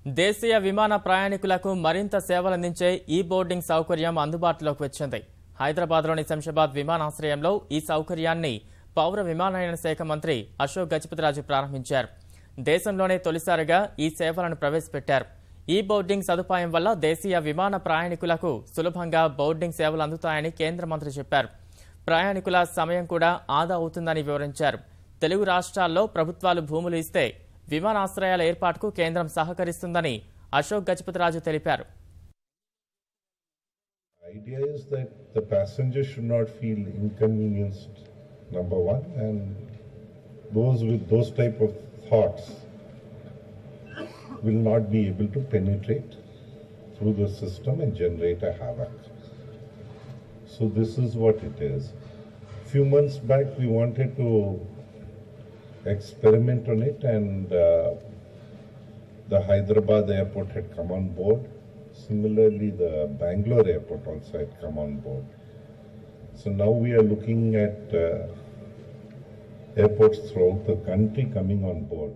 దేశీయ విమాన ప్రయాణికులకు మరింత సేవలందించే ఈ బోర్డింగ్ సౌకర్యం అందుబాటులోకి వచ్చింది. హైదరాబాద్లోని శంషాబాద్ విమానాశ్రయంలో ఈ సౌకర్యాన్ని పౌర విమానయాన శాఖ మంత్రి అశోక్ గజపతిరాజు ప్రారంభించారు. దేశంలోనే తొలిసారిగా ఈ సేవలను ప్రవేశపెట్టారు. ఈ బోర్డింగ్ సదుపాయం వల్ల దేశీయ విమాన ప్రయాణికులకు సులభంగా బోర్డింగ్ సేవలు అందుతాయని కేంద్ర మంత్రి చెప్పారు. ప్రయాణికుల సమయం కూడా ఆదా అవుతుందని వివరించారు. తెలుగు రాష్ట్రాల్లో ప్రభుత్వాలు భూములు ఇస్తే విమానాశ్రయాల ఏర్పాటుకు కేంద్రం సహకరిస్తుందని అశోక్ గజపతిరాజు తెలిపారు. Idea is that the passengers should not feel inconvenienced, number one, and those with those type of thoughts will not be able to penetrate through the system and generate a havoc. So this is what it is. Few months back we wanted to experiment on it, and the Hyderabad airport had come on board. Similarly, the Bangalore airport also had come on board. So now we are looking at airports throughout the country coming on board.